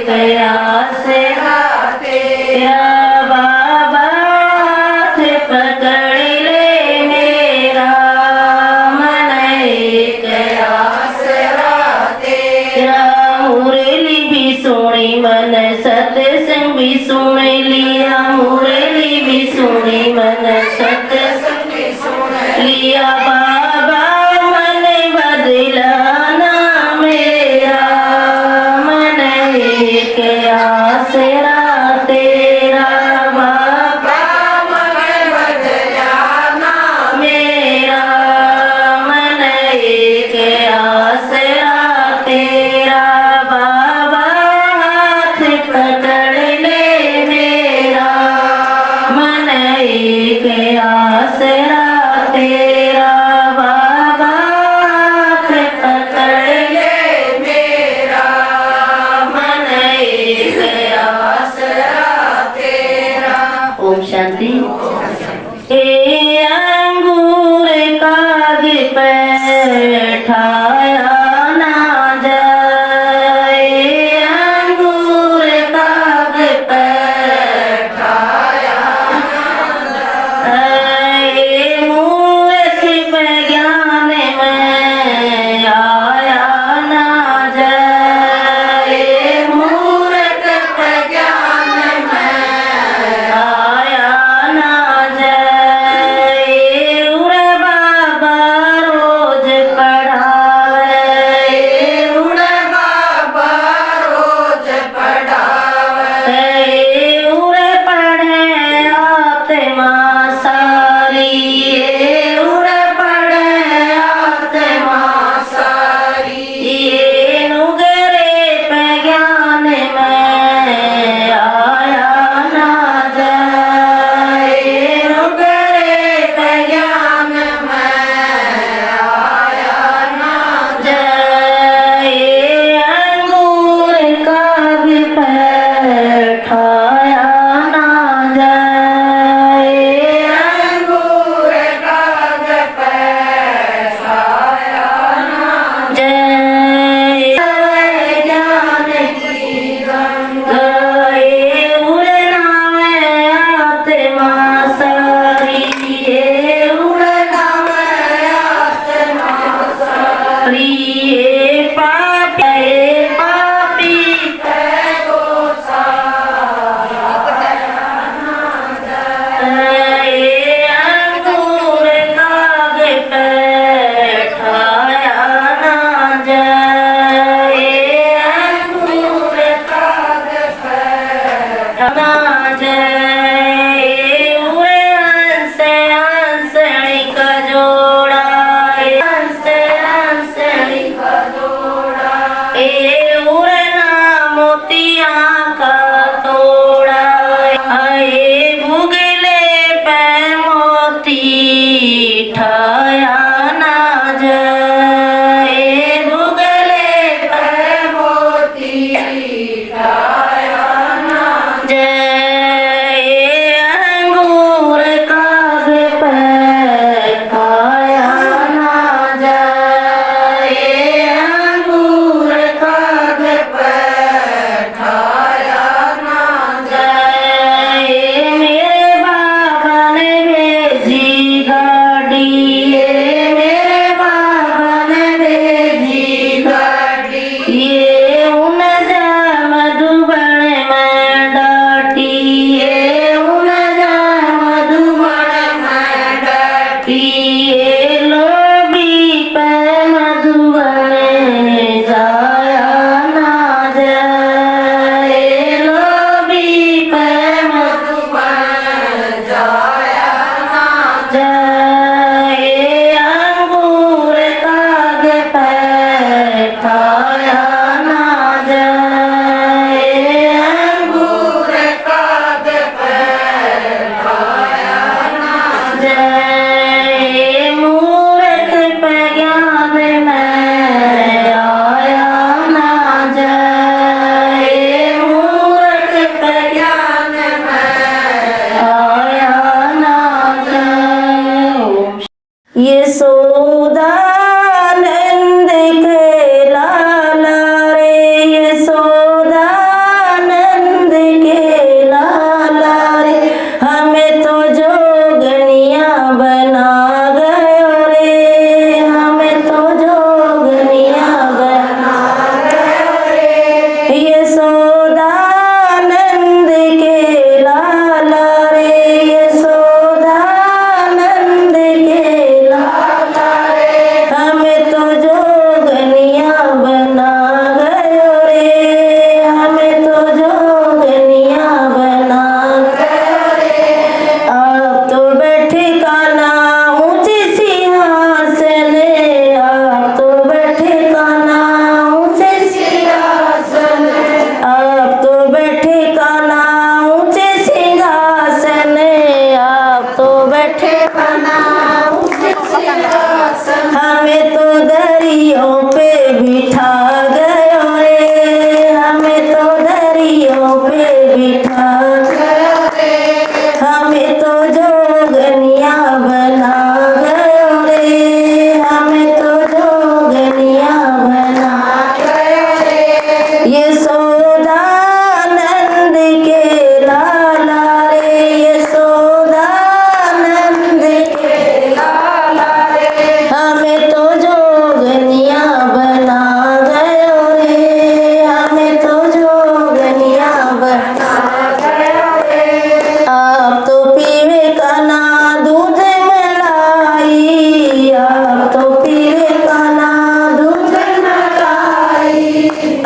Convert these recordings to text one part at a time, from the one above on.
कया से तेरा बाबा हाथ पकड़ ले मेरा मन कया से तेरा मुरली भी सुनी मन सत्संग भी सुन लिया मुरली भी सुनी मन सत्संग भी सुन लिया बाबा मन बदलाना मेरा मन एक आसरा तेरा बाबा मन बदलाना मेरा मन एक आसरा तेरा बाबा हाथ पकड़ ले मेरा मन एक आसरा तेरा बाबा हाथ पकड़ ले मेरा मन एक आसरा तेरा। ओम शांति। ए अंगूर काग बैठाया ना जाए अंगूर काग बैठाया मूर्ख ज्ञान में आया ना जाए मूर्ख ज्ञान में आया ना जाए उरे बाबा रोज पढ़ावे उरे बाबा रोज पढ़ावे उरे पढ़े आत्मा सारी उरे पढ़े आत्मा सारी ये नुगरे पे ज्ञान में आया ना जाए नुगरे पे ज्ञान में आया ना जाए अंगूर का भी बैठाया ना जाए अंगूर का भी बैठाया ना जाए ज्ञान की गंगाए उड़ना है आत्मा सारी ये उड़ना है आत्मा सारी ये पापी है वो अंगूर काग बैठाया ना जाए अंगूर काग बैठाया ना जाए उरे हंस हंसड़ी का जोड़ा हंस हंसड़ी का जोड़ा उड़ना मोतिया का तोड़ा आए भुगले पे मोती ठाया ना जाए भुगले पे मोती ठाया ना जाए अंगूर काग बैठाया ना जाए अंगूर काग बैठाया परियों पे बिठा हमें तो जोगनिया बना गयो रे, हमें तो जोगनिया बना गयो रे। यशोदानंद के लाला रे, यशोदानंद के लाला रे, हमें तो जोगनिया बना गयो रे, हमें तो जोगनिया बना गयो रे। आप तो पीवे का ना दूध मलाई, आप तो पीवे का ना दूध मलाई,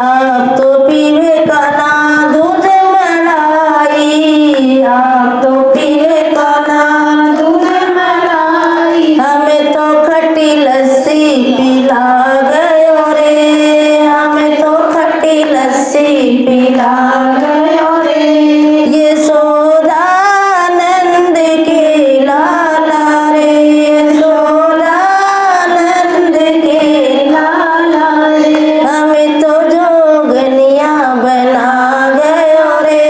आप तो पीवे का ना दूध मलाई, आप तो पीवे का ना दूध मलाई, हमें तो खट्टी लस्सी पिला गयो रे, हमें तो खट्टी लस्सी पिला गयो रे। यशोदानंद के लाला रे, यशोदानंद के लाला रे, हमें तो जोगनिया बना गयो रे,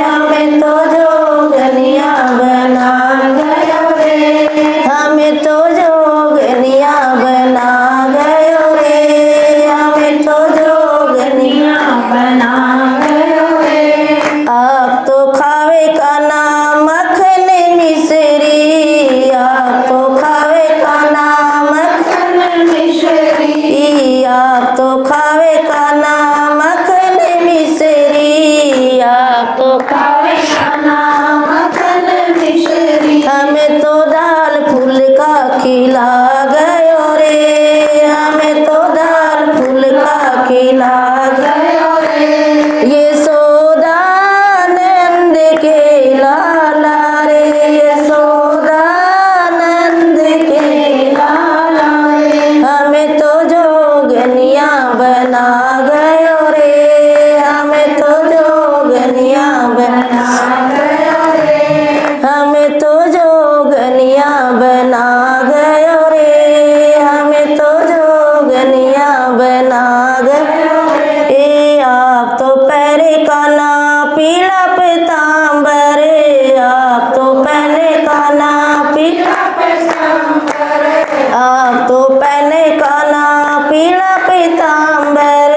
हमें तो जोगनिया बना गयो रे, हमें तो जोगनिया बना गयो रे, हमें तो जोगनिया बना गयो रे। आप तो खावे का नाम मक्खन मिश्री, आप तो खावे का नाम मक्खन मिश्री, आप तो खावे का नाम मक्खन मिश्री, आप तो खावे का नाम मक्खन मिश्री, हमें तो दाल फूल का खिला गयो रे, हमें तो दाल फूल का खिला गयो रे। यशोदानंद के लाला रे, यशोदानंद के लाला रे, हमें तो जोगनिया बना गयो रे, हमें तो जोगनिया बना गयो रे, हमें तो जोगनिया बना गयो रे, हमें तो जोगनिया बना गयो रे। आप तो पहरे का ना पीला पीताम्बर, आप तो पहने का ना पीला पीताम्बर, आप तो पहने का ना पीला पीताम्बर,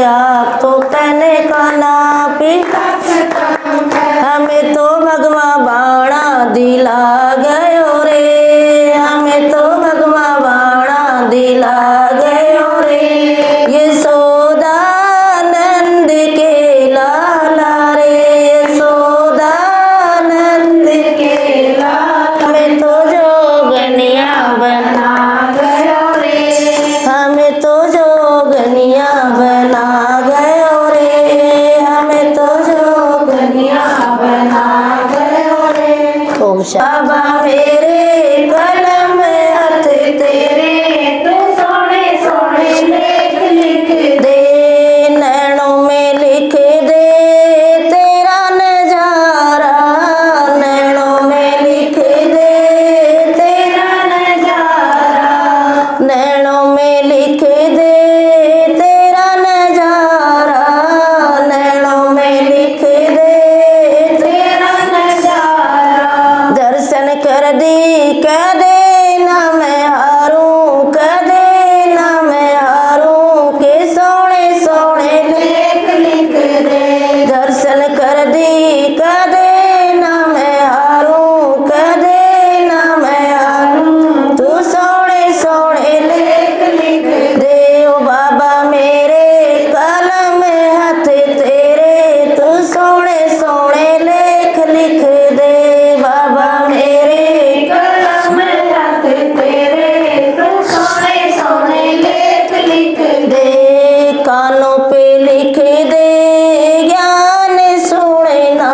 आप तो पहने का ना पीला पीताम्बर, हमें तो भगवा बाणा दिला गयो रे, हमें तो भगवा बाणा दिला गयो रे। यशोदानंद के लाला रे, यशोदानंद के लाला, हमें तो जोगनिया बना गयो रे, हमें तो जोगनिया बना गयो रे, हमें तो जोगनिया बना गयो रे। ओम बाबा मेरे कलम हाथ तेरे, तू सोने सोने लेख लिख दे, नैनों में लिख दे तेरा नजारा, नैनों में लिख दे तेरा नजारा, नैनों में लिख दे तेरा नजारा, नैनों में लिख दे तेरा नजारा। दर्शन कर दी कह देना मैं हारूं, कह देना मैं हारूं, के सोने सोने लेख लिख दे। दर्शन कर दी कह देना मैं हारूं, कह देना मैं हारूं, तू सोने सोने लेख लिख दे। ओ बाबा मेरे कलम हाथ तेरे, तू सोने सोने लेख लिख दे। बाबा मेरे कलम हाथ तेरे, तू सोने सोने लेख लिख दे। कानों पे लिख दे ज्ञान सुनना,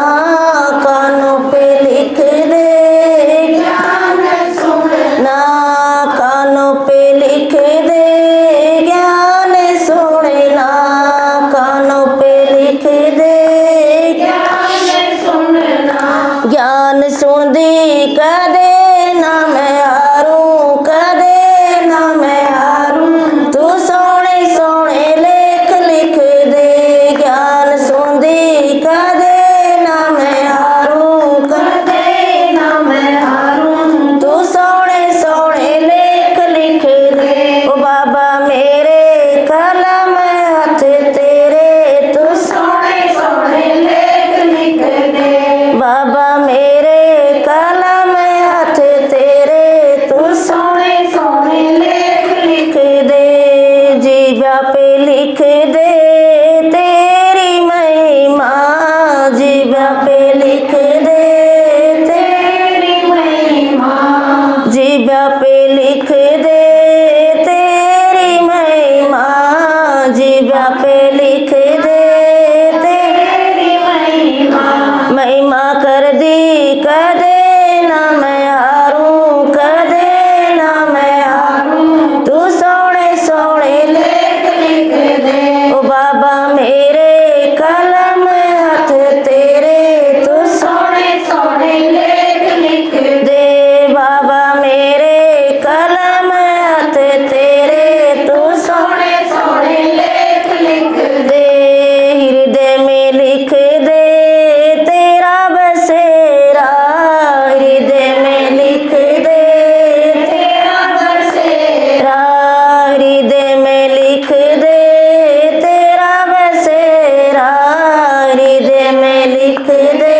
में लिख दे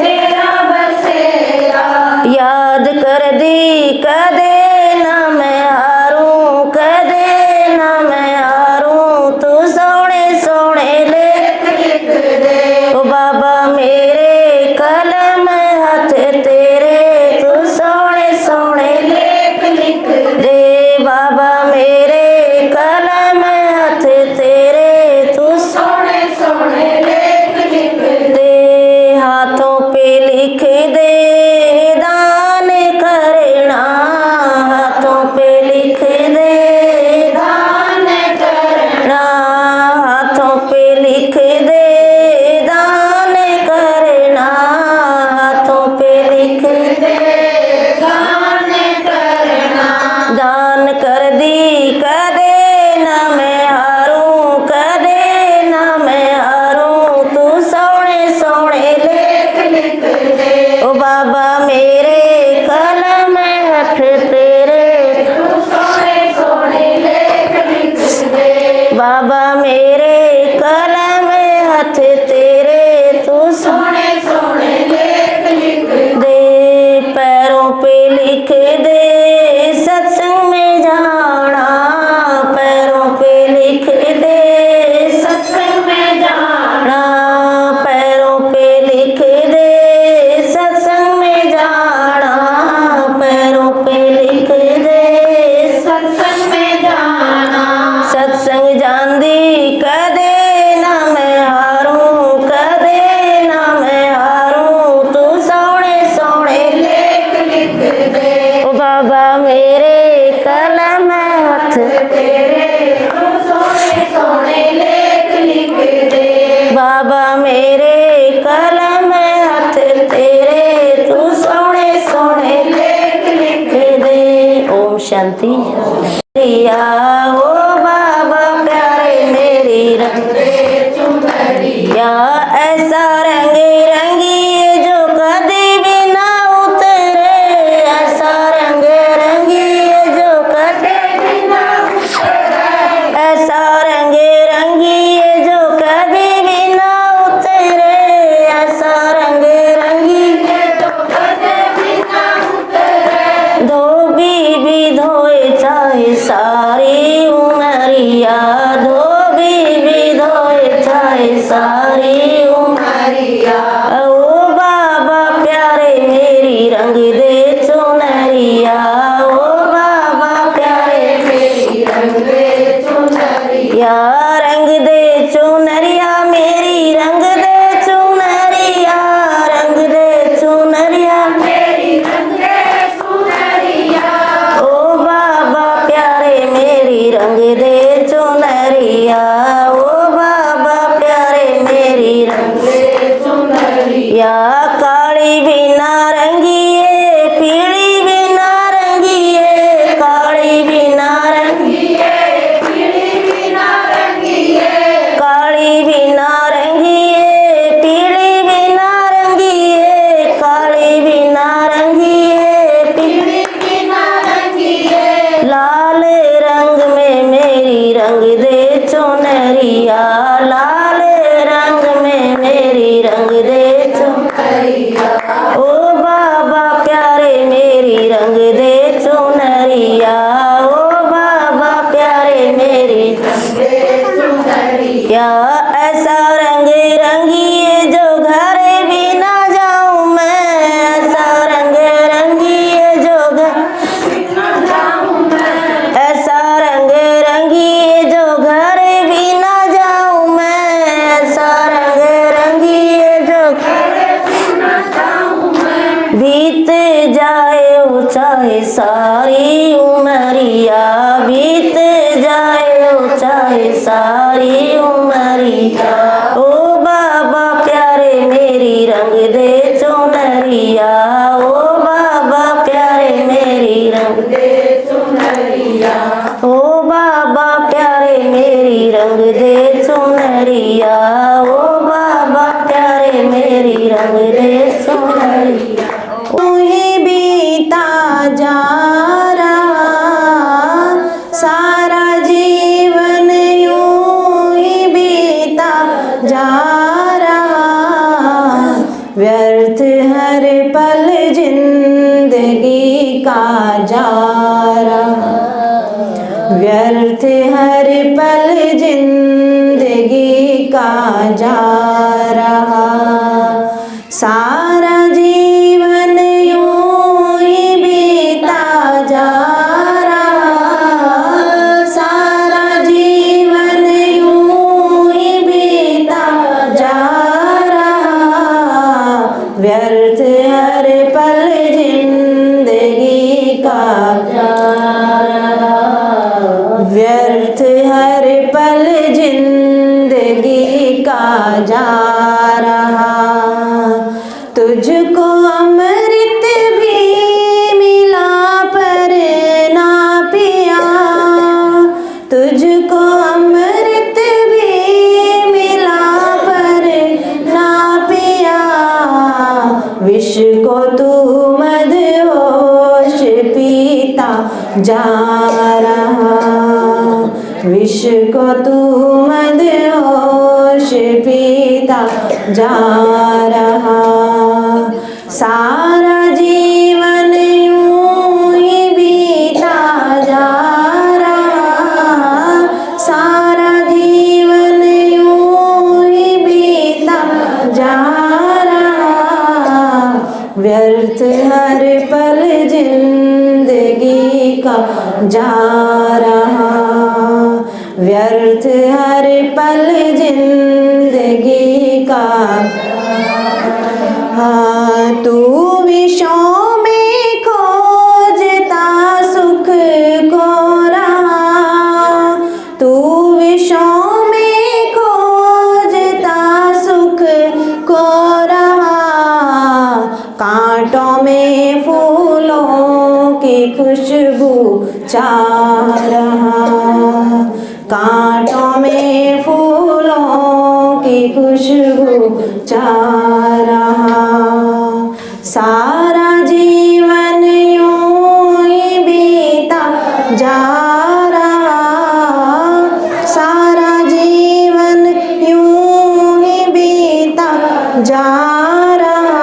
तेरा बसेरा। याद कर दी कदे ना मैं हारूं, कदे ना मैं हारूं, तू सोने सोने लेख लिख दे ओ बाबा मेरे कलम हाथ तेरे, तू सोने सोने लेख लिख दे बाबा मेरे कलम हाथ तेरे, तू सोने सोने लेख लिख दे हाथों पे लिख दे दान करना, हाथों पे लिख दे दान करना। हाथों पे लिख दे दान करना, हाथों पे लिख दे दान करना। दान कर दी कदे ना मैं हारूं, कदे ना मैं हारूं, तू सोने सोने लेख लिख दे ओ बाबा मेरे कलम हाथ तेरे, तू सोने सोने लेख लिख दे बाबा मेरे कलम हाथ तेरे, तू सोने सोने लेख लिख दे पैरों पे लिख दे सत्संग में जाना, पैरों पे लिख दे सत्संग में जाना। पैरों पे लिख दे सत्संग में जाना, पैरों पे लिख दे सत्संग में जाना। सत्संग जानदी कदे ना मैं हारूं, कदे ना मैं हारूं, तू सोने सोने लेख लिख दे ओ बाबा मेरे कलम हाथ तेरे, तू सोने सोने लेख लिख दे बाबा मेरे कलम हाथ तेरे, तू सोने सोने लेख लिख दे। ओम शांति। रिया ओ बाबा प्यारे मेरी रंग चुनरिया ऐसा रंगे रंगी जो कभी भी ना उतरे, ऐसा रंग रंगी जो कभी बिना ऐसा रंगे रंगी जो कभी भी ना उतरे, ऐसा रंग रंगी तो कदे बिना उतरे। धोबी भी धोए चाहे सारी उमरिया, धोबी भी धोए चाहे सारी हरिया ओ बाबा प्यारे मेरी रंग दे चुनरिया, ओ बाबा प्यारे मेरी रंग दे चुनरिया। या रंग दे चुनरिया मेरी रंग दे चुनरिया, रंग दे चुनरिया मेरी रंग दे चुनरिया। ओ बाबा प्यारे मेरी रंग दे चुनरिया, ओ बाबा प्यारे मेरी रंग दे चुनरिया या काली भी ना रंगिए पीली भी ना रंगिए, काली भी ना रंगिए पीली बिना रंगिए। काली भी ना रंगिए पीली भी ना रंगिए, काली भी ना रंगिए पीली बिना रंगिए। लाल रंग में मेरी रंग दे चुनरिया, लाल रंग में मेरी रंग दे हरिया ओ बाबा प्यारे मेरी रंग दे चुनरिया, ओ बाबा प्यारे मेरी दे चुनरिया। या ऐसा रंग रंगिए जो घर भी ना जाऊं मैं, ऐसा रंग रंगिए जो घर न जाऊं मैं। ऐसा रंग रंगिए जो घर भी ना जाऊं मैं, ऐसा रंग रंगिए जो न जाऊं मैं। बीत जाए चाहे सारी उमरिया, बीत जाए चाहे सारी उमरिया, ओ बाबा प्यारे मेरी रंग दे चुनरिया, ओ बाबा प्यारे मेरी रंग दे चुनरिया। ओ बाबा प्यारे मेरी रंग दे चुनरिया, ओ बाबा प्यारे मेरी रंग दे चुनरिया। तू ही बीता जा रहा सारा जीवन यूं ही बीता जा रहा, व्यर्थ हर पल जिंदगी का जा रहा, व्यर्थ हर पल जिंदगी का जा रहा। सारा जीवन यूं ही बीता जा रहा, सारा जीवन यूं ही बीता जा रहा। व्यर्थ हर पल जिंदगी का जा रहा, व्यर्थ हर पल जिंदगी का जा रहा। तुझको अमृत भी मिला पर ना पिया, तुझको अमृत भी मिला पर ना पिया। विष को तू मदहोश पीता जा रहा, विष को तू मदहोश पीता जा रहा। सारा जीवन यूं ही बीता जा रहा, सारा जीवन यूं ही बीता जा रहा। व्यर्थ हर पल जिंदगी का जा रहा, व्यर्थ हर पल जिंदगी का। हाँ, तू विषयों में खोजता सुख को रहा, तू विषयों में खोजता सुख को रहा। कांटों में फूलों की खुशबू चाह रहा, कांटों में फूलों की खुशबू चाह रहा। सारा जीवन यूं ही बीता जा रहा, सारा जीवन यूं ही बीता जा रहा।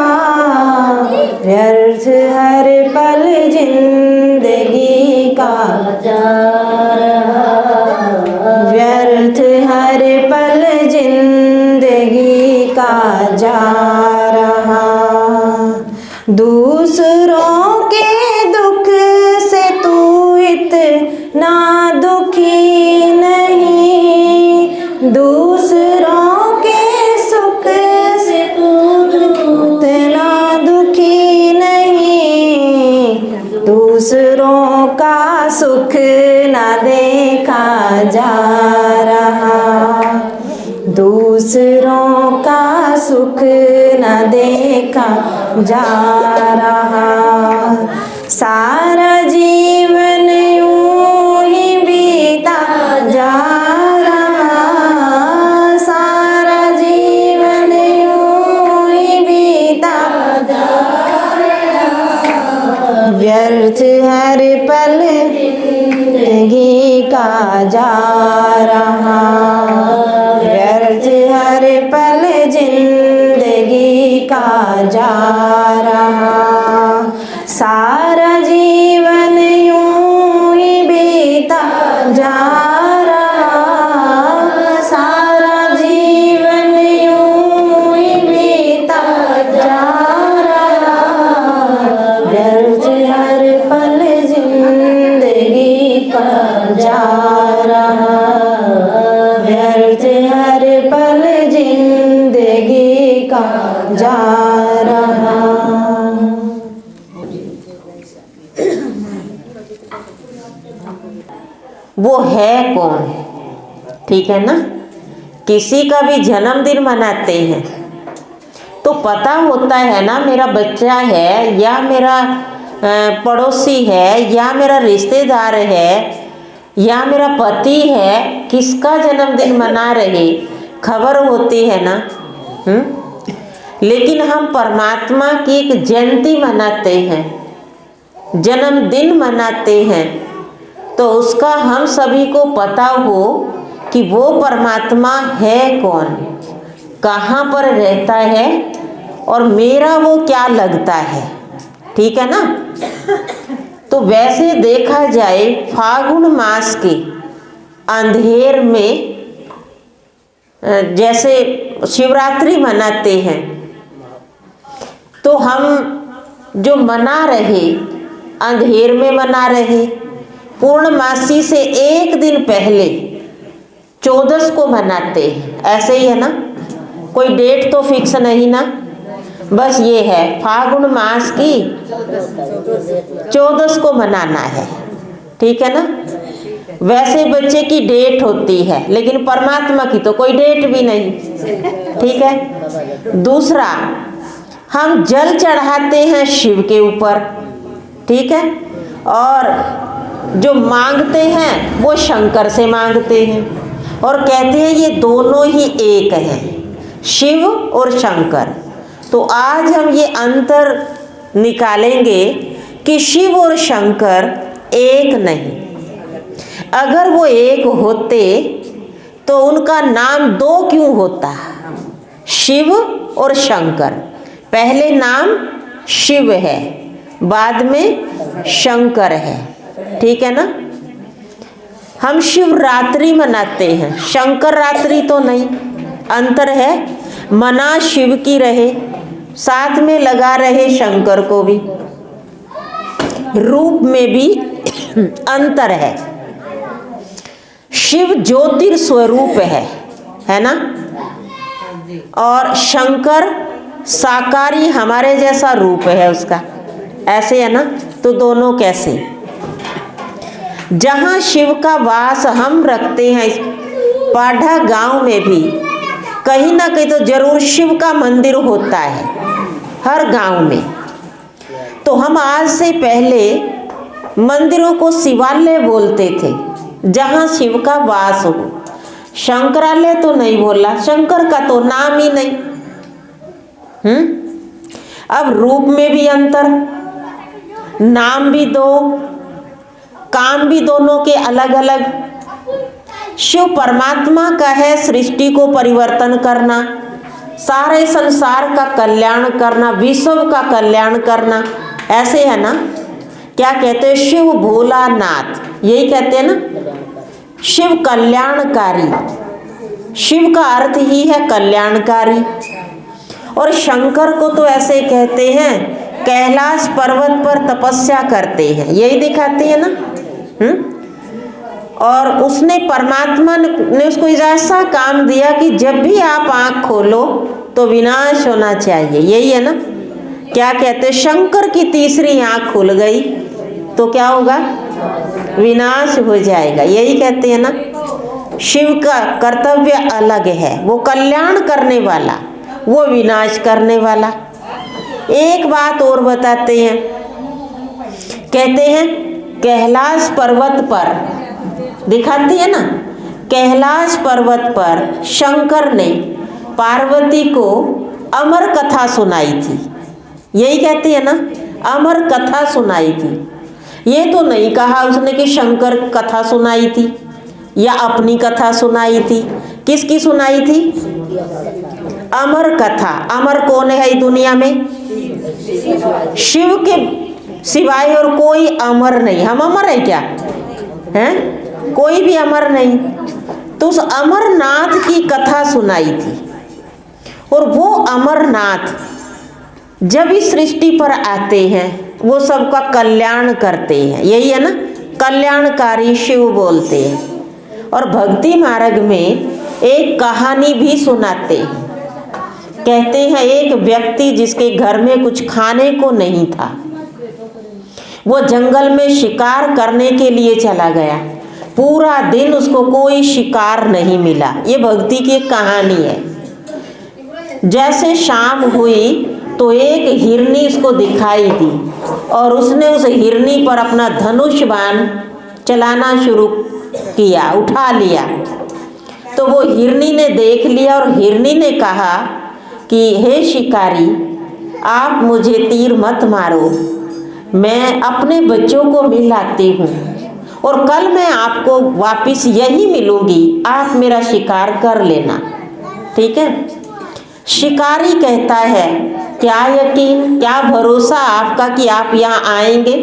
व्यर्थ हर पल जिंदगी का जा रहा, व्यर्थ हर पल जिंदगी का जा रहा। दूसरों के दुख से तू इतना दुखी नहीं, दूसरों के सुख से तू इतना दुखी नहीं। दूसरों का सुख न देखा जा रहा, दूसरों का सुख न देखा जा रहा। सारा जीवन यूं ही बीता जा रहा, सारा जीवन यूं ही बीता जा रहा। व्यर्थ हर पल जिंदगी का जा रहा, व्यर्थ हर पल जिंदगी का जा रहा। सारा जीवन यूं ही बीता जा रहा, सारा जीवन यूं ही बीता जा रहा। व्यर्थ हर पल जिंदगी का जा रहा, व्यर्थ हर पल जिंदगी का जा रहा। वो है कौन? ठीक है ना। किसी का भी जन्मदिन मनाते हैं तो पता होता है ना, मेरा बच्चा है या मेरा पड़ोसी है या मेरा रिश्तेदार है या मेरा पति है, किसका जन्मदिन मना रहे खबर होती है ना। लेकिन हम परमात्मा की एक जयंती मनाते हैं, जन्मदिन मनाते हैं, तो उसका हम सभी को पता हो कि वो परमात्मा है कौन, कहाँ पर रहता है और मेरा वो क्या लगता है, ठीक है ना। तो वैसे देखा जाए फागुन मास के अंधेर में जैसे शिवरात्रि मनाते हैं, तो हम जो मना रहे अंधेर में मना रहे, पूर्णमासी से एक दिन पहले 14 को मनाते हैं, ऐसे ही है ना, कोई डेट तो फिक्स नहीं ना, बस ये है फागुन मास की 14 को मनाना है, ठीक है ना। वैसे बच्चे की डेट होती है, लेकिन परमात्मा की तो कोई डेट भी नहीं, ठीक है। दूसरा, हम जल चढ़ाते हैं शिव के ऊपर, ठीक है, और जो मांगते हैं वो शंकर से मांगते हैं, और कहते हैं ये दोनों ही एक हैं, शिव और शंकर। तो आज हम ये अंतर निकालेंगे कि शिव और शंकर एक नहीं। अगर वो एक होते तो उनका नाम दो क्यों होता, शिव और शंकर। पहले नाम शिव है, बाद में शंकर है, ठीक है ना। हम शिवरात्रि मनाते हैं, शंकर रात्रि तो नहीं, अंतर है। मना शिव की रहे, साथ में लगा रहे शंकर को भी, रूप में भी अंतर है। शिव ज्योतिर्स्वरूप है ना, और शंकर साकारी हमारे जैसा रूप है उसका, ऐसे है ना। तो दोनों कैसे, जहाँ शिव का वास हम रखते हैं, पाढ़ा गांव में भी कहीं ना कहीं तो जरूर शिव का मंदिर होता है, हर गांव में। तो हम आज से पहले मंदिरों को शिवालय बोलते थे, जहाँ शिव का वास हो। शंकरालय तो नहीं बोला, शंकर का तो नाम ही नहीं। अब रूप में भी अंतर, नाम भी दो, काम भी दोनों के अलग अलग। शिव परमात्मा का है सृष्टि को परिवर्तन करना, सारे संसार का कल्याण करना, विश्व का कल्याण करना, ऐसे है ना। क्या कहते हैं, शिव भोलानाथ, यही कहते हैं ना, शिव कल्याणकारी। शिव का अर्थ ही है कल्याणकारी। और शंकर को तो ऐसे कहते हैं, कैलाश पर्वत पर तपस्या करते हैं, यही दिखाते हैं ना। और उसने परमात्मा ने उसको ऐसा काम दिया कि जब भी आप आंख खोलो तो विनाश होना चाहिए, यही है ना। क्या कहते हैं, शंकर की तीसरी आंख खुल गई तो क्या होगा, विनाश हो जाएगा, यही कहते हैं ना। शिव का कर्तव्य अलग है, वो कल्याण करने वाला, वो विनाश करने वाला। एक बात और बताते हैं, कहते हैं कैलाश पर्वत पर, दिखाती है ना, कैलाश पर्वत पर शंकर ने पार्वती को अमर कथा सुनाई थी, यही कहती है ना, अमर कथा सुनाई थी। ये तो नहीं कहा उसने कि शंकर कथा सुनाई थी या अपनी कथा सुनाई थी, किसकी सुनाई थी, अमर कथा। अमर कौन है दुनिया में, शिव के सिवाय और कोई अमर नहीं। हम अमर है क्या, हैं, कोई भी अमर नहीं। तो उस अमरनाथ की कथा सुनाई थी, और वो अमरनाथ जब इस सृष्टि पर आते हैं वो सबका कल्याण करते हैं, यही है ना, कल्याणकारी शिव बोलते हैं। और भक्ति मार्ग में एक कहानी भी सुनाते हैं। कहते हैं एक व्यक्ति जिसके घर में कुछ खाने को नहीं था, वो जंगल में शिकार करने के लिए चला गया, पूरा दिन उसको कोई शिकार नहीं मिला। ये भक्ति की एक कहानी है। जैसे शाम हुई तो एक हिरनी उसको दिखाई दी, और उसने उस हिरनी पर अपना धनुष बाण चलाना शुरू किया, उठा लिया। तो वो हिरनी ने देख लिया, और हिरनी ने कहा कि हे शिकारी, आप मुझे तीर मत मारो, मैं अपने बच्चों को मिलाती हूँ, और कल मैं आपको वापस यही मिलूंगी, आप मेरा शिकार कर लेना, ठीक है। शिकारी कहता है क्या यकीन, क्या भरोसा आपका कि आप यहाँ आएंगे?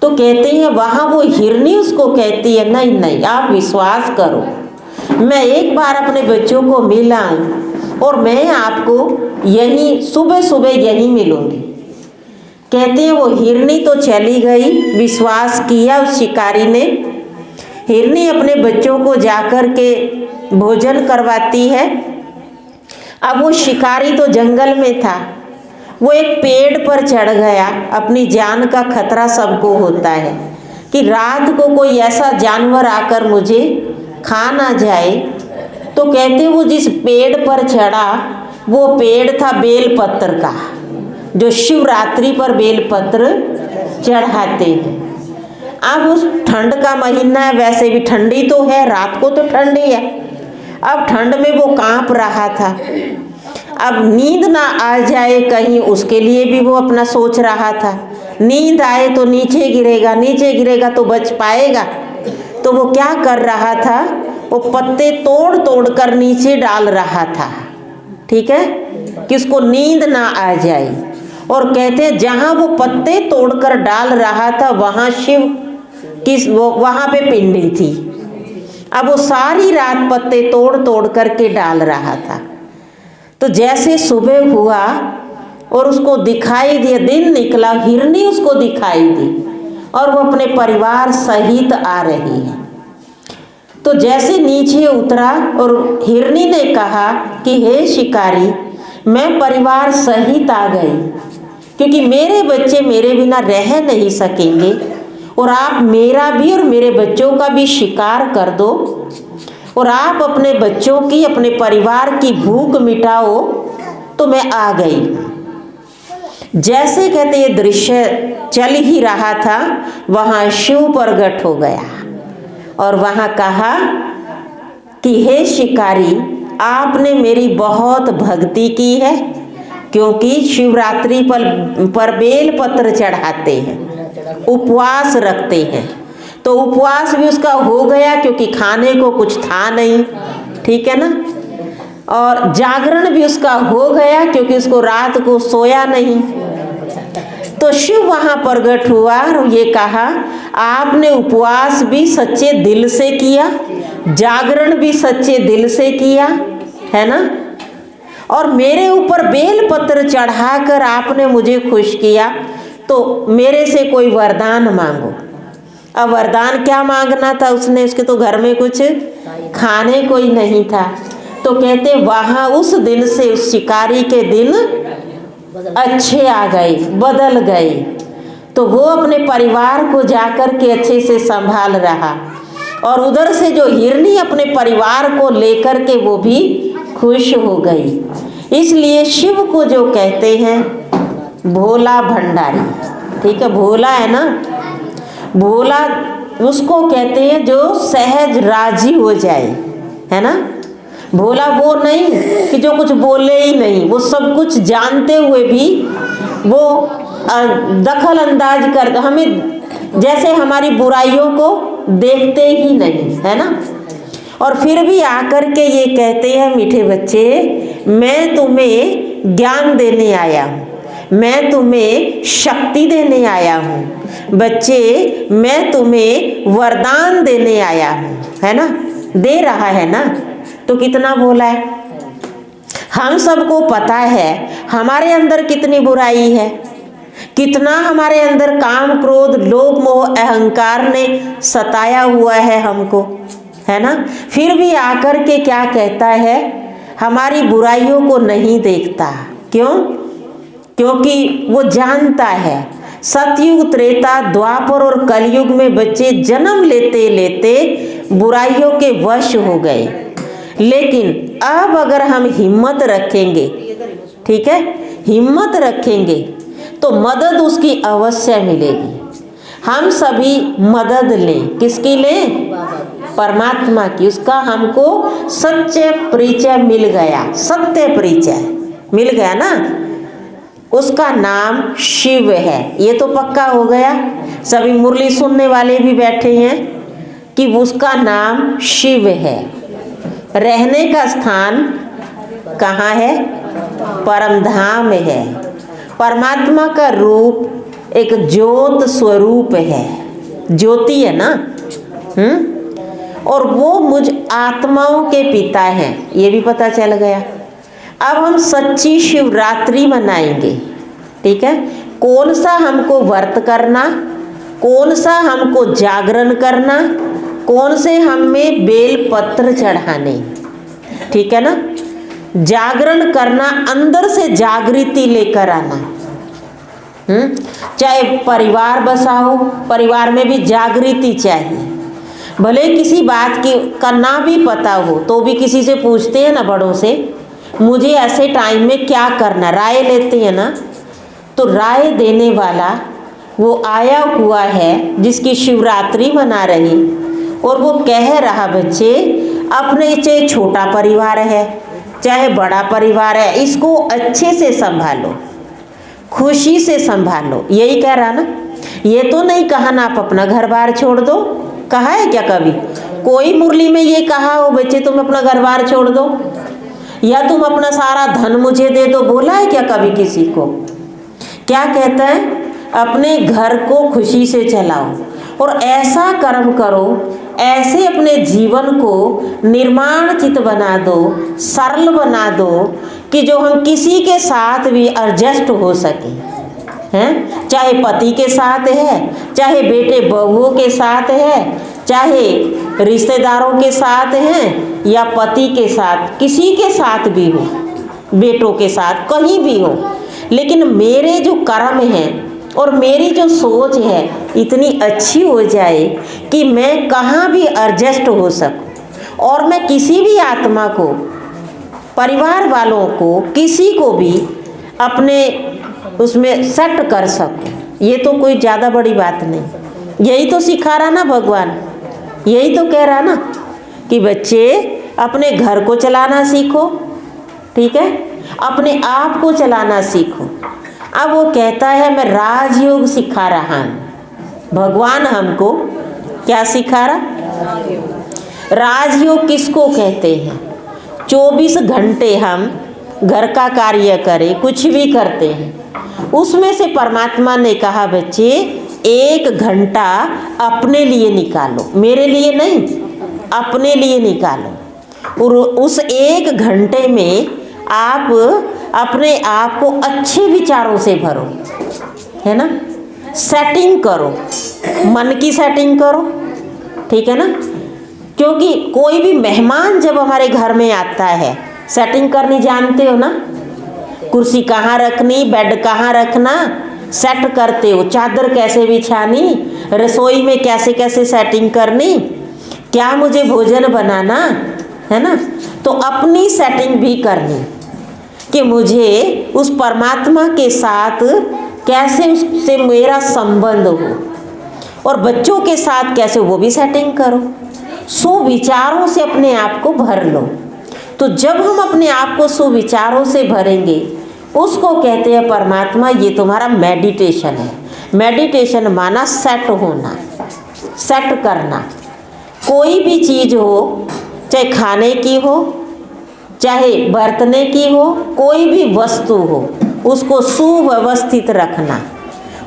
तो कहते हैं वहाँ वो हिरनी उसको कहती है, नहीं नहीं आप विश्वास करो, मैं एक बार अपने बच्चों को मिला हूँ और मैं आपको यहीं सुबह सुबह यहीं मिलूँगी। कहते हैं वो हिरनी तो चली गई, विश्वास किया उस शिकारी ने। हिरनी अपने बच्चों को जाकर के भोजन करवाती है। अब वो शिकारी तो जंगल में था, वो एक पेड़ पर चढ़ गया। अपनी जान का खतरा सबको होता है कि रात को कोई ऐसा जानवर आकर मुझे खा ना जाए। तो कहते वो जिस पेड़ पर चढ़ा वो पेड़ था बेलपत्र का, जो शिवरात्रि पर बेलपत्र चढ़ाते हैं। अब उस ठंड का महीना है, वैसे भी ठंडी तो है, रात को तो ठंडी है। अब ठंड में वो कांप रहा था। अब नींद ना आ जाए कहीं, उसके लिए भी वो अपना सोच रहा था। नींद आए तो नीचे गिरेगा, नीचे गिरेगा तो बच पाएगा। तो वो क्या कर रहा था, वो पत्ते तोड़ तोड़ कर नीचे डाल रहा था, ठीक है, कि उसको नींद ना आ जाए। और कहते हैं जहाँ वो पत्ते तोड़कर डाल रहा था वहाँ शिव की वहाँ पे पिंडी थी। अब वो सारी रात पत्ते तोड़ तोड़ करके डाल रहा था। तो जैसे सुबह हुआ और उसको दिखाई दिया, दिन निकला, हिरनी उसको दिखाई दी और वो अपने परिवार सहित आ रही है। तो जैसे नीचे उतरा और हिरनी ने कहा कि हे शिकारी, मैं परिवार सहित आ गई, क्योंकि मेरे बच्चे मेरे बिना रह नहीं सकेंगे और आप मेरा भी और मेरे बच्चों का भी शिकार कर दो और आप अपने बच्चों की, अपने परिवार की भूख मिटाओ, तो मैं आ गई। जैसे कहते ये दृश्य चल ही रहा था, वहाँ शिव प्रकट हो गया और वहाँ कहा कि हे शिकारी, आपने मेरी बहुत भक्ति की है, क्योंकि शिवरात्रि पर बेलपत्र चढ़ाते हैं, उपवास रखते हैं। तो उपवास भी उसका हो गया क्योंकि खाने को कुछ था नहीं, ठीक है ना। और जागरण भी उसका हो गया क्योंकि उसको रात को सोया नहीं। तो शिव वहाँ प्रकट हुआ और ये कहा, आपने उपवास भी सच्चे दिल से किया, जागरण भी सच्चे दिल से किया, है ना, और मेरे ऊपर बेलपत्र चढ़ाकर आपने मुझे खुश किया, तो मेरे से कोई वरदान मांगो। अब वरदान क्या मांगना था उसने, उसके तो घर में कुछ खाने को ही नहीं था। तो कहते वहाँ उस दिन से उस शिकारी के दिन अच्छे आ गए, बदल गए। तो वो अपने परिवार को जाकर के अच्छे से संभाल रहा और उधर से जो हिरनी अपने परिवार को लेकर के वो भी खुश हो गई। इसलिए शिव को जो कहते हैं भोला भंडारी, ठीक है, भोला है ना, भोला उसको कहते हैं जो सहज राजी हो जाए, है ना। भोला वो नहीं कि जो कुछ बोले ही नहीं, वो सब कुछ जानते हुए भी वो दखल अंदाज कर, हमें जैसे हमारी बुराइयों को देखते ही नहीं, है ना। और फिर भी आकर के ये कहते हैं, मीठे बच्चे, मैं तुम्हें ज्ञान देने आया हूँ, मैं तुम्हें शक्ति देने आया हूँ, बच्चे मैं तुम्हें वरदान देने आया हूँ, है ना। दे रहा है ना, तो कितना बोला है। हम सबको पता है हमारे अंदर कितनी बुराई है, कितना हमारे अंदर काम, क्रोध, लोभ, मोह, अहंकार ने सताया हुआ है हमको, है ना। फिर भी आकर के क्या कहता है, हमारी बुराइयों को नहीं देखता। क्यों? क्योंकि वो जानता है सतयुग, त्रेता, द्वापर और कलयुग में बच्चे जन्म लेते लेते बुराइयों के वश हो गए। लेकिन अब अगर हम हिम्मत रखेंगे, ठीक है, हिम्मत रखेंगे तो मदद उसकी अवश्य मिलेगी। हम सभी मदद लें, किसकी लें? परमात्मा की। उसका हमको सच्चे परिचय मिल गया, सत्य परिचय मिल गया ना। उसका नाम शिव है, ये तो पक्का हो गया। सभी मुरली सुनने वाले भी बैठे हैं कि उसका नाम शिव है। रहने का स्थान कहाँ है? परम धाम है। परमात्मा का रूप एक ज्योत स्वरूप है, ज्योति है ना। और वो मुझ आत्माओं के पिता हैं, ये भी पता चल गया। अब हम सच्ची शिवरात्रि मनाएंगे, ठीक है। कौन सा हमको व्रत करना, कौन सा हमको जागरण करना, कौन से हमें बेल पत्र चढ़ाने, ठीक है ना। जागरण करना, अंदर से जागृति लेकर आना। चाहे परिवार बसाओ, परिवार में भी जागृति चाहिए। भले किसी बात की का ना भी पता हो तो भी किसी से पूछते हैं ना, बड़ों से, मुझे ऐसे टाइम में क्या करना, राय लेते हैं ना। तो राय देने वाला वो आया हुआ है जिसकी शिवरात्रि मना रही, और वो कह रहा बच्चे अपने चाहे छोटा परिवार है चाहे बड़ा परिवार है, इसको अच्छे से संभालो, खुशी से संभालो। यही कह रहा ना। ये तो नहीं कहा ना आप अपना घर बार छोड़ दो, कहा है क्या कभी? कोई मुरली में ये कहा हो बच्चे तुम अपना घर बार छोड़ दो, या तुम अपना सारा धन मुझे दे दो, बोला है क्या कभी किसी को? क्या कहता है? अपने घर को खुशी से चलाओ और ऐसा कर्म करो, ऐसे अपने जीवन को निर्माणचित बना दो, सरल बना दो कि जो हम किसी के साथ भी एडजस्ट हो सके, हैं? चाहे पति के साथ है, चाहे बेटे बहुओं के साथ है, चाहे रिश्तेदारों के साथ हैं, या पति के साथ, किसी के साथ भी हो, बेटों के साथ, कहीं भी हो। लेकिन मेरे जो कर्म हैं और मेरी जो सोच है इतनी अच्छी हो जाए कि मैं कहाँ भी एडजस्ट हो सकूं, और मैं किसी भी आत्मा को, परिवार वालों को, किसी को भी अपने उसमें सेट कर सकूं। ये तो कोई ज़्यादा बड़ी बात नहीं। यही तो सिखा रहा ना भगवान, यही तो कह रहा ना कि बच्चे अपने घर को चलाना सीखो, ठीक है, अपने आप को चलाना सीखो। अब वो कहता है मैं राजयोग सिखा रहा हूँ। भगवान हमको क्या सिखा रहा? राजयोग किसको कहते हैं? 24 घंटे हम घर का कार्य करें, कुछ भी करते हैं, उसमें से परमात्मा ने कहा बच्चे 1 घंटा अपने लिए निकालो, मेरे लिए नहीं, अपने लिए निकालो। और उस 1 घंटे में आप अपने आप को अच्छे विचारों से भरो, है ना। सेटिंग करो, मन की सेटिंग करो, ठीक है ना। क्योंकि कोई भी मेहमान जब हमारे घर में आता है, सेटिंग करनी जानते हो ना। कुर्सी कहाँ रखनी, बेड कहाँ रखना, सेट करते हो। चादर कैसे बिछानी, रसोई में कैसे कैसे सेटिंग करनी, क्या मुझे भोजन बनाना, है ना। तो अपनी सेटिंग भी करनी कि मुझे उस परमात्मा के साथ कैसे उससे मेरा संबंध हो, और बच्चों के साथ कैसे, वो भी सेटिंग करो। सुविचारों से अपने आप को भर लो। तो जब हम अपने आप को सुविचारों से भरेंगे, उसको कहते हैं परमात्मा ये तुम्हारा मेडिटेशन है। मेडिटेशन माना सेट होना, सेट करना। कोई भी चीज़ हो, चाहे खाने की हो, चाहे बरतने की हो, कोई भी वस्तु हो, उसको सुव्यवस्थित रखना,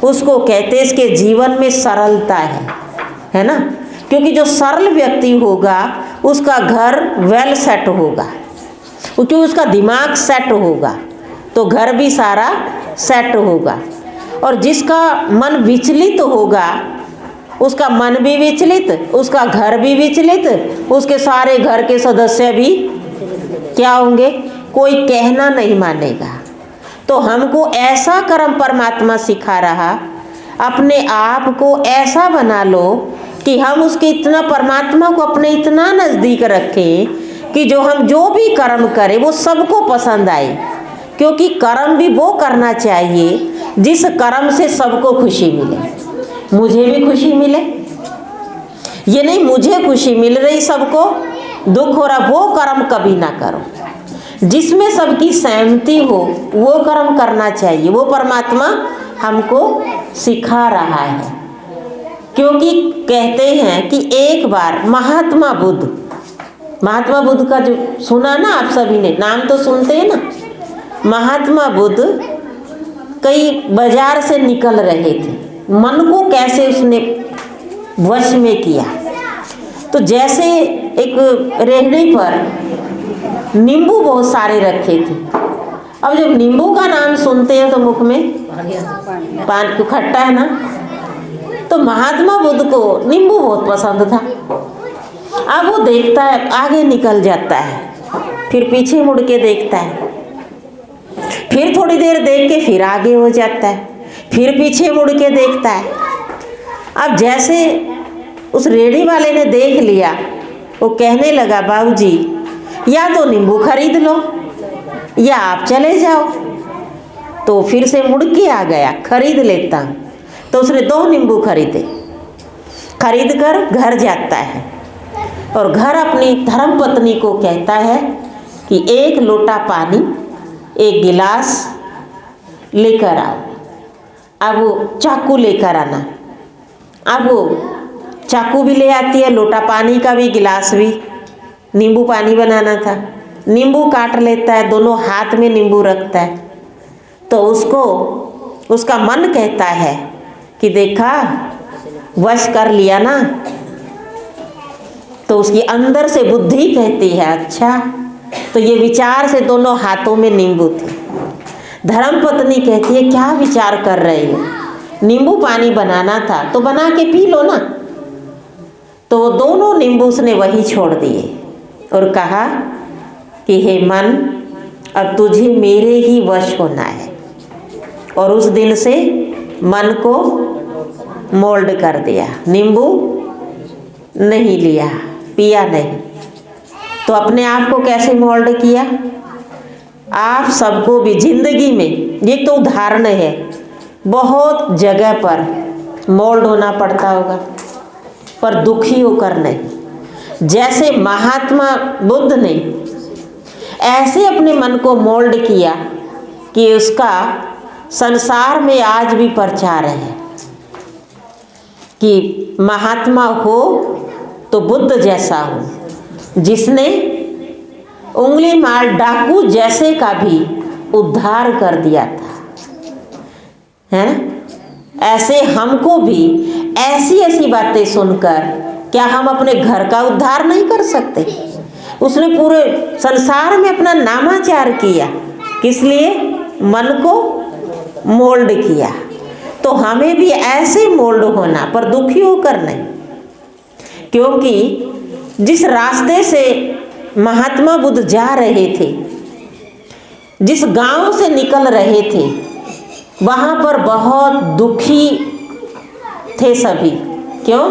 उसको कहते हैं इसके जीवन में सरलता है ना। क्योंकि जो सरल व्यक्ति होगा उसका घर वेल सेट होगा, क्योंकि उसका दिमाग सेट होगा तो घर भी सारा सेट होगा। और जिसका मन विचलित होगा उसका मन भी विचलित, उसका घर भी विचलित, उसके सारे घर के सदस्य भी क्या होंगे, कोई कहना नहीं मानेगा। तो हमको ऐसा कर्म परमात्मा सिखा रहा, अपने आप को ऐसा बना लो कि हम उसके इतना, परमात्मा को अपने इतना नज़दीक रखें कि जो हम जो भी कर्म करें वो सबको पसंद आए। क्योंकि कर्म भी वो करना चाहिए जिस कर्म से सबको खुशी मिले, मुझे भी खुशी मिले। ये नहीं मुझे खुशी मिल रही सबको दुख हो रहा, वो कर्म कभी ना करो। जिसमें सबकी सहमति हो वो कर्म करना चाहिए। वो परमात्मा हमको सिखा रहा है। क्योंकि कहते हैं कि एक बार महात्मा बुद्ध का जो सुना ना आप सभी ने, नाम तो सुनते हैं ना, महात्मा बुद्ध कई बाजार से निकल रहे थे, मन को कैसे उसने वश में किया। तो जैसे एक रेहड़ी पर नींबू बहुत सारे रखे थे। अब जब नींबू का नाम सुनते हैं तो मुख में पानी खट्टा है ना, तो महात्मा बुद्ध को नींबू बहुत पसंद था। अब वो देखता है, आगे निकल जाता है, फिर पीछे मुड़ के देखता है, फिर थोड़ी देर देख के फिर आगे हो जाता है, फिर पीछे मुड़ के देखता है। अब जैसे उस रेडी वाले ने देख लिया, वो कहने लगा, बाबूजी या तो नींबू खरीद लो या आप चले जाओ। तो फिर से मुड़ के आ गया, खरीद लेता हूँ। तो उसने 2 नींबू खरीदे, खरीद कर घर जाता है और घर अपनी धर्मपत्नी को कहता है कि 1 लोटा पानी 1 गिलास लेकर आओ। अब वो चाकू लेकर आना। अब वो चाकू भी ले आती है, लोटा पानी का भी, गिलास भी। नींबू पानी बनाना था, नींबू काट लेता है, दोनों हाथ में नींबू रखता है। तो उसको उसका मन कहता है कि देखा, वश कर लिया ना। तो उसकी अंदर से बुद्धि कहती है, अच्छा, तो ये विचार से दोनों हाथों में नींबू थे। धर्मपत्नी कहती है, क्या विचार कर रही हो, नींबू पानी बनाना था तो बना के पी लो ना। तो वो दोनों नींबू उसने वही छोड़ दिए और कहा कि हे मन, अब तुझे मेरे ही वश होना है। और उस दिन से मन को मोल्ड कर दिया, नींबू नहीं लिया, पिया नहीं। तो अपने आप को कैसे मोल्ड किया? आप सबको भी जिंदगी में, ये तो उदाहरण है, बहुत जगह पर मोल्ड होना पड़ता होगा, पर दुखी होकर नहीं। जैसे महात्मा बुद्ध ने ऐसे अपने मन को मोल्ड किया कि उसका संसार में आज भी प्रचार है कि महात्मा हो तो बुद्ध जैसा हो, जिसने उंगली मार डाकू जैसे का भी उद्धार कर दिया था, है ना। ऐसे हमको भी ऐसी ऐसी बातें सुनकर क्या हम अपने घर का उद्धार नहीं कर सकते? उसने पूरे संसार में अपना नामाचार किया, किस लिए? मन को मोल्ड किया। तो हमें भी ऐसे मोल्ड होना, पर दुखी होकर नहीं। क्योंकि जिस रास्ते से महात्मा बुद्ध जा रहे थे, जिस गांव से निकल रहे थे, वहाँ पर बहुत दुखी थे सभी। क्यों?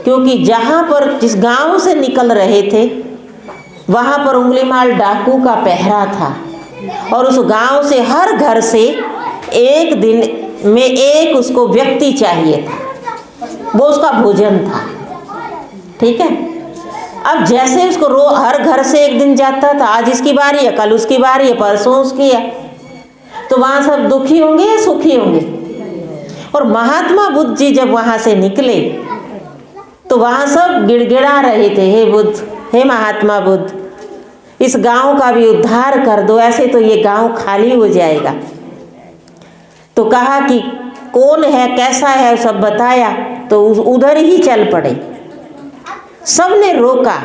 क्योंकि जहाँ पर, जिस गांव से निकल रहे थे, वहाँ पर उंगलीमाल डाकू का पहरा था और उस गांव से हर घर से एक दिन में एक उसको व्यक्ति चाहिए था, वो उसका भोजन था। ठीक है। अब जैसे उसको हर घर से एक दिन जाता था, आज इसकी बारी है, कल उसकी बारी है, परसों उसकी है, तो वहाँ सब दुखी होंगे या सुखी होंगे? और महात्मा बुद्ध जी जब वहाँ से निकले तो वहाँ सब गिड़गिड़ा रहे थे, हे बुद्ध, हे महात्मा बुद्ध, इस गांव का भी उद्धार कर दो, ऐसे तो ये गांव खाली हो जाएगा। तो कहा कि कौन है, कैसा है, सब बताया। तो उधर ही चल पड़े। सबने रोका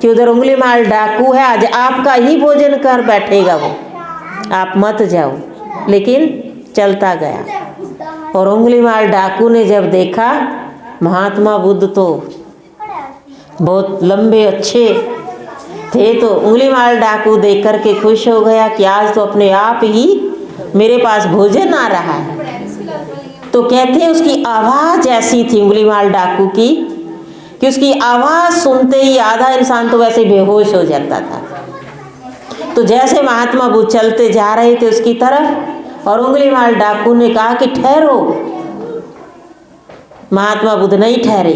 कि उधर उंगलीमाल डाकू है, आज आपका ही भोजन कर बैठेगा वो, आप मत जाओ। लेकिन चलता गया। और उंगलीमाल डाकू ने जब देखा महात्मा बुद्ध तो बहुत लंबे अच्छे थे, तो उंगलीमाल डाकू देख कर के खुश हो गया कि आज तो अपने आप ही मेरे पास भोजन आ रहा है। तो कहते हैं उसकी आवाज़ ऐसी थी उंगलीमाल डाकू की कि उसकी आवाज़ सुनते ही आधा इंसान तो वैसे बेहोश हो जाता था। तो जैसे महात्मा बुद्ध चलते जा रहे थे उसकी तरफ, और उंगलीमाल डाकू ने कहा कि ठहरो। महात्मा बुद्ध नहीं ठहरे,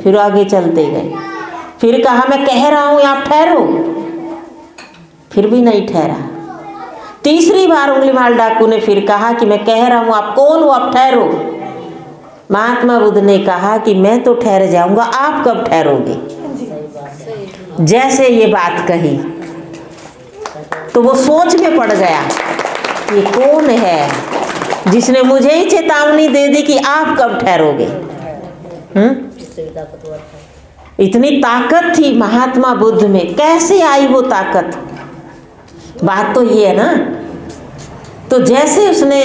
फिर आगे चलते गए। फिर कहा मैं कह रहा हूँ आप ठहरो, फिर भी नहीं ठहरा। तीसरी बार उंगलीमाल डाकू ने फिर कहा कि मैं कह रहा हूँ आप कौन हो, आप ठहरो। महात्मा बुद्ध ने कहा कि मैं तो ठहर जाऊंगा, आप कब ठहरोगे? जैसे ये बात कही तो वो सोच में पड़ गया ये कौन है जिसने मुझे ही चेतावनी दे दी कि आप कब ठहरोगे। इतनी ताकत थी महात्मा बुद्ध में, कैसे आई वो ताकत? बात तो ये है ना। तो जैसे उसने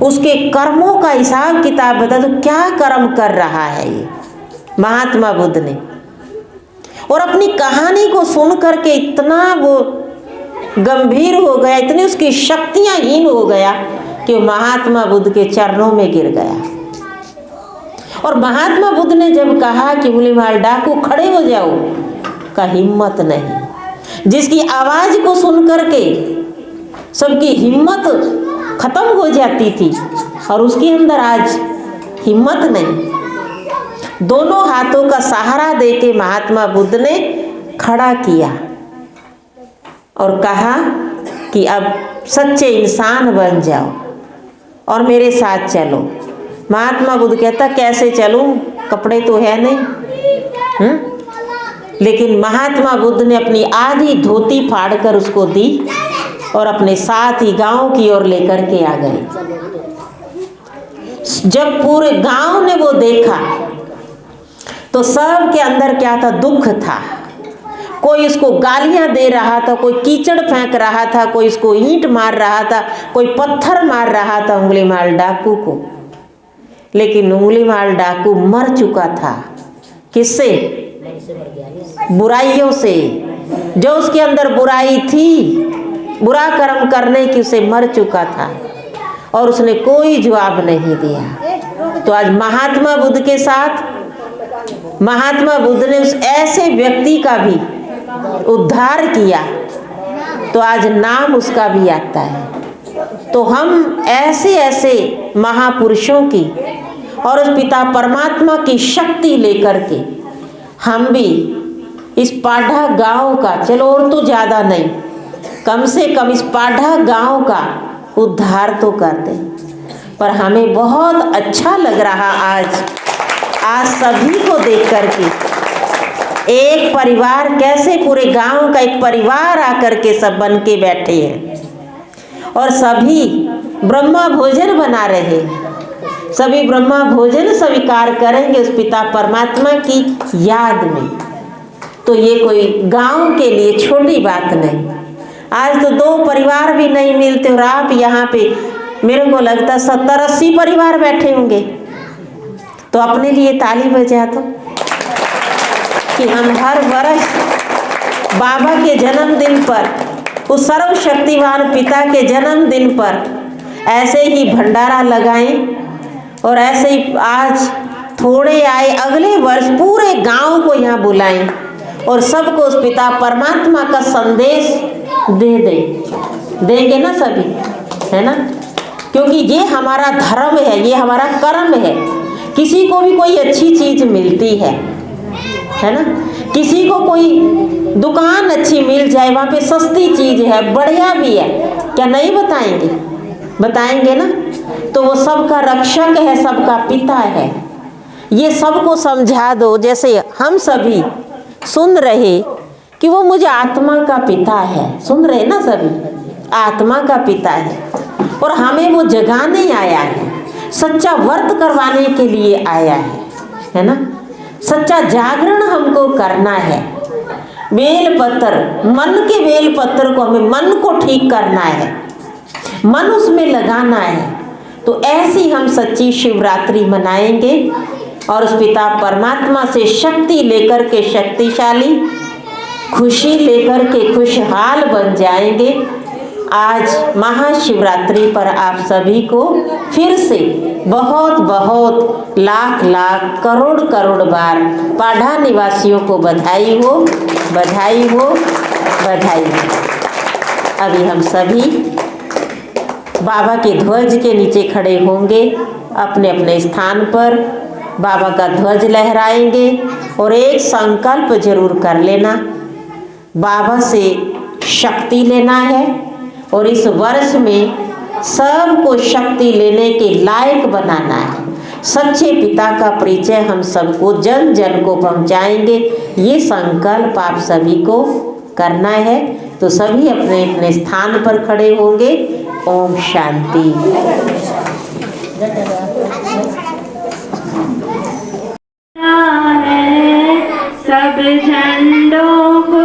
उसके कर्मों का हिसाब किताब बता, तो क्या कर्म कर रहा है ये महात्मा बुद्ध ने, और अपनी कहानी को सुन करके इतना वो गंभीर हो गया, इतनी उसकी शक्तियां हीन हो गया कि महात्मा बुद्ध के चरणों में गिर गया। और महात्मा बुद्ध ने जब कहा कि अंगुलीमाल डाकू खड़े हो जाओ, का हिम्मत नहीं। जिसकी आवाज को सुन करके सबकी हिम्मत खत्म हो जाती थी, और उसके अंदर आज हिम्मत नहीं। दोनों हाथों का सहारा देके महात्मा बुद्ध ने खड़ा किया और कहा कि अब सच्चे इंसान बन जाओ और मेरे साथ चलो। महात्मा बुद्ध कहता कैसे चलूं, कपड़े तो है नहीं। लेकिन महात्मा बुद्ध ने अपनी आधी धोती फाड़कर उसको दी और अपने साथ ही गांव की ओर लेकर के आ गए। जब पूरे गांव ने वो देखा तो सब के अंदर क्या था, दुख था। कोई उसको गालियां दे रहा था, कोई कीचड़ फेंक रहा था, कोई उसको ईंट मार रहा था, कोई पत्थर मार रहा था अंगुलीमाल डाकू को। लेकिन अंगुलीमाल डाकू मर चुका था। किससे? बुराइयों से। जो उसके अंदर बुराई थी, बुरा कर्म करने की, उसे मर चुका था और उसने कोई जवाब नहीं दिया। तो आज महात्मा बुद्ध के साथ महात्मा बुद्ध ने उस ऐसे व्यक्ति का भी उद्धार किया, तो आज नाम उसका भी आता है। तो हम ऐसे ऐसे महापुरुषों की और उस पिता परमात्मा की शक्ति लेकर के हम भी इस पाढ़ा गांव का, चलो और तो ज़्यादा नहीं, कम से कम इस पाढ़ा गांव का उद्धार तो कर दें। पर हमें बहुत अच्छा लग रहा आज सभी को देख करके, एक परिवार कैसे पूरे गांव का एक परिवार आकर के सब बन के बैठे हैं और सभी ब्रह्मा भोजन बना रहे हैं। सभी ब्रह्मा भोजन स्वीकार करेंगे उस पिता परमात्मा की याद में। तो ये कोई गांव के लिए छोटी बात नहीं। आज तो 2 परिवार भी नहीं मिलते और आप यहाँ पे, मेरे को लगता 70-80 परिवार बैठे होंगे। तो अपने लिए ताली बजा दो कि हम हर वर्ष बाबा के जन्मदिन पर, उस सर्वशक्तिवान पिता के जन्मदिन पर ऐसे ही भंडारा लगाएं और ऐसे ही आज थोड़े आए, अगले वर्ष पूरे गांव को यहाँ बुलाएं और सबको उस पिता परमात्मा का संदेश दे दें। देंगे ना सभी, है ना? क्योंकि ये हमारा धर्म है, ये हमारा कर्म है। किसी को भी कोई अच्छी चीज़ मिलती है ना? किसी को कोई दुकान अच्छी मिल जाए, वहाँ पे सस्ती चीज़ है, बढ़िया भी है, क्या नहीं बताएंगे? बताएंगे ना। तो वो सबका रक्षक है, सबका पिता है। ये सबको समझा दो, जैसे हम सभी सुन रहे कि वो मुझे आत्मा का पिता है। सुन रहे ना सभी, आत्मा का पिता है और हमें वो जगाने आया है, सच्चा व्रत करवाने के लिए आया है ना? सच्चा जागरण हमको करना है। बेलपत्र, मन के बेलपत्र को, हमें मन को ठीक करना है, मन उसमें लगाना है। तो ऐसी हम सच्ची शिवरात्रि मनाएंगे और उस पिता परमात्मा से शक्ति लेकर के शक्तिशाली, खुशी लेकर के खुशहाल बन जाएंगे। आज महाशिवरात्रि पर आप सभी को फिर से बहुत बहुत लाख लाख करोड़ करोड़ बार पाढ़ा निवासियों को बधाई हो, बधाई हो, बधाई हो। अभी हम सभी बाबा के ध्वज के नीचे खड़े होंगे, अपने अपने स्थान पर बाबा का ध्वज लहराएंगे और एक संकल्प जरूर कर लेना, बाबा से शक्ति लेना है और इस वर्ष में सबको शक्ति लेने के लायक बनाना है। सच्चे पिता का परिचय हम सबको जन जन को पहुंचाएंगे, ये संकल्प आप सभी को करना है। तो सभी अपने अपने स्थान पर खड़े होंगे ओम शांति। सब झंडों को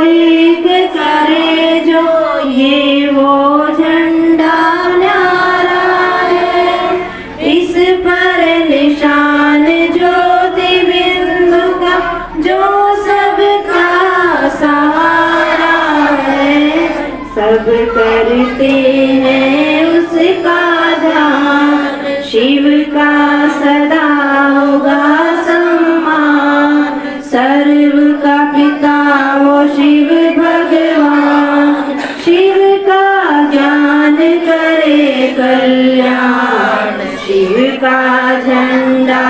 एक करे जो, ये वो झंडा न्यारा है। इस पर निशान ज्योति बिंदु का, जो सबका सहारा है। सब करते हैं उसका ध्यान, शिव का सदा होगा सम्मान। सर्व का पिता वो शिव भगवान, शिव का ज्ञान करे कल्याण। शिव का झंडा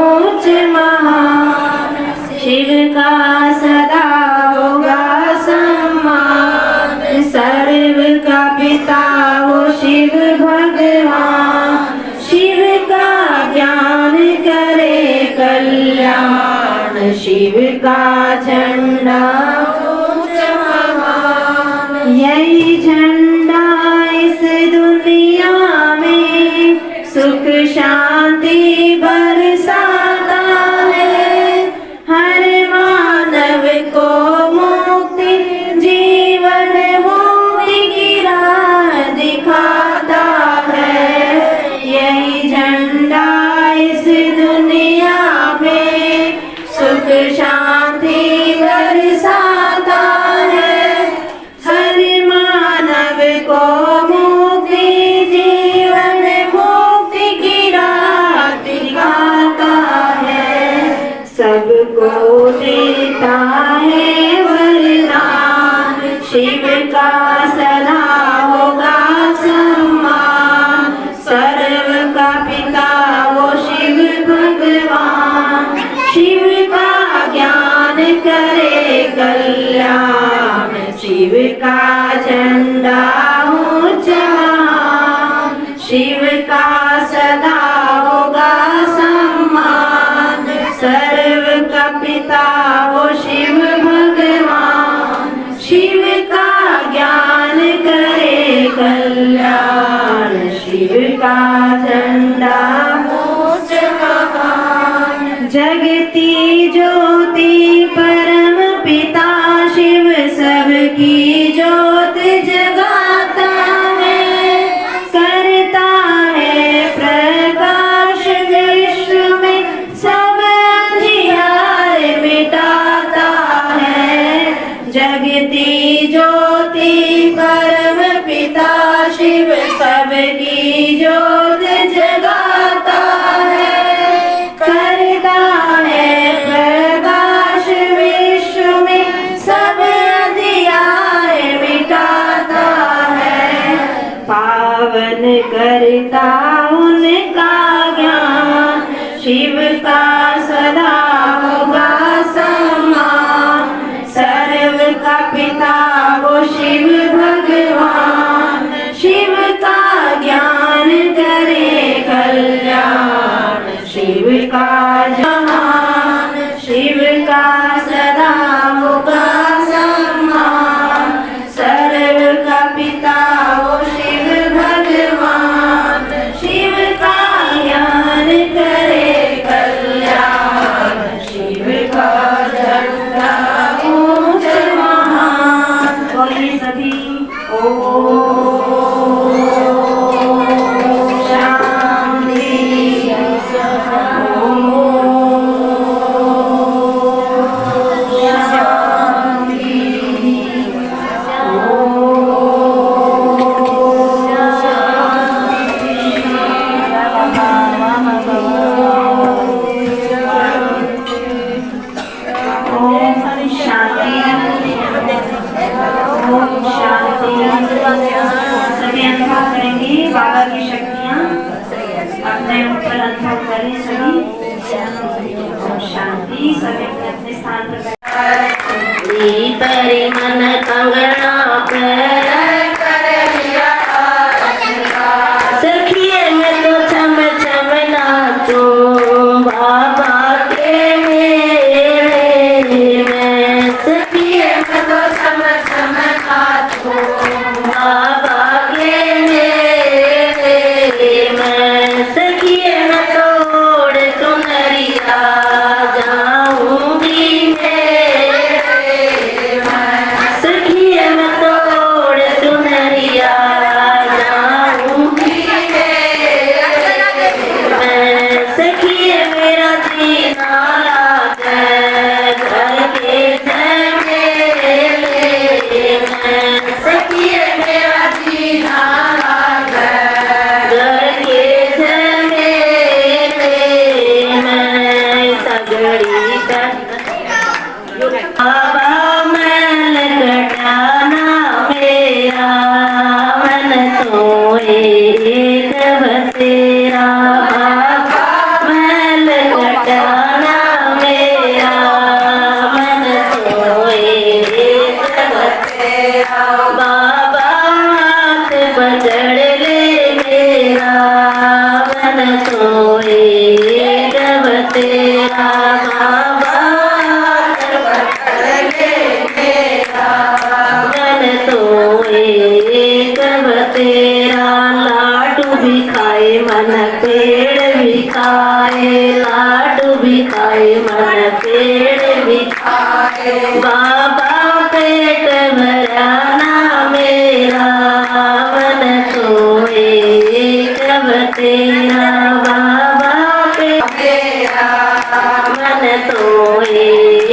ऊंच महान, शिव का सदा होगा सम्मान। सर्व का पिता वो शिव भगवान, शिव का ज्ञान करे कल्याण। शिव का झंडा ऊंच महान, यही झंडा इस दुनिया में सुख शांति बरसाता है। हर मानव को मुक्ति जीवन मुक्ति की राह दिखाता है। यही झंडा इस दुनिया में सुख शांति बरसाता है। हर मानव को मुक्ति जीवन मुक्ति की राह दिखाता है। सबको देता है वरदान, शिव का सदा होगा सम्मान। सर्व का पिता वो शिव भगवान, शिव का ज्ञान करे कल्याण। शिव का झंडा ऊंच महान, शिव का सदा होगा सम्मान। सर्व का पिता वो शिव भगवान, शिव का ज्ञान करे कल्याण। शिव का झंडा ऊंच महान, जगती ज्योति परम पिता शिव सबकी ज्योत जगाता है। करता है प्रकाश विश्व में, सब अंधियार मिटाता है। जगती ज्योति परम पिता शिव सबकी ज्योत जगाता है। करता है प्रकाश विश्व में, सब अंधियार मिटाता है। पावन करता उनका ज्ञान, शिव का सदा होगा सम्मान। सर्व का पिता वो शिव भगवान, शिव का ज्ञान करे कल्याण। शिव का जहान, शिव का सदा होगा सम्मान। सर्व का पिता वो शिव भगवान, शिव का ज्ञान करे कल्याण। शिव का झंडा ऊंच महान। बोलिए सभी ओम शांति। सभी अनुभव करेंगे बाबा की शक्तियाँ अपने ऊपर अनुभव करें सभी। शांति। सभी अपने स्थान पर परी मन कंगना सखिए मैं तो छम छम नाचूं बाबा के मेले में। सखिए मैं तो छम छम नाचूं बाबा के मेले एक बतेरा बाबा महल कटाना मेरा मन सोए एक बतेरा बाबा हाथ पकड़ ले मेरा मन सोए एक बतेरा बाबा हाथ पकड़ ले मेरा मन सोए एक बतेरा लाडू भी खाए मन पेड़ भी खाए लाडू भी खाए मन पेड़ भी खाए बाबा पेट भराना मेरा मन सोए एक बतेरा बाबा पेट मेरा मन सोए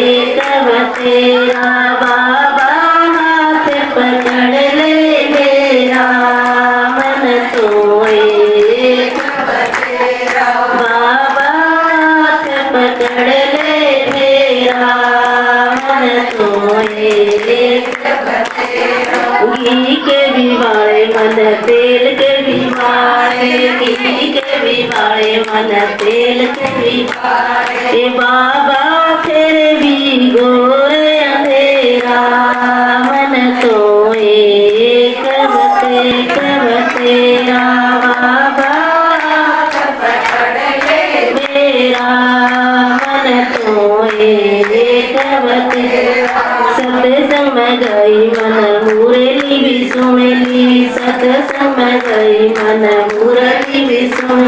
एक बतेरा बाबा हाथ पकड़ ले मेरा मन सोए एक बतेरा बाबा हाथ पकड़ ले मेरा मन सोए एक बतेरा घी के भी वाले मन तेल के भी वाले घी के भी वाले मन तेल के भी वाले बाबा फिर भी गोरे अंधेरा मन सोए एक बतेरा बाबा हाथ पकड़ ले मेरा मन सोए एक बतेरा सत्संग में गई मन मुरली भी सुन ली सत्संग में गई मन मुरली भी सुन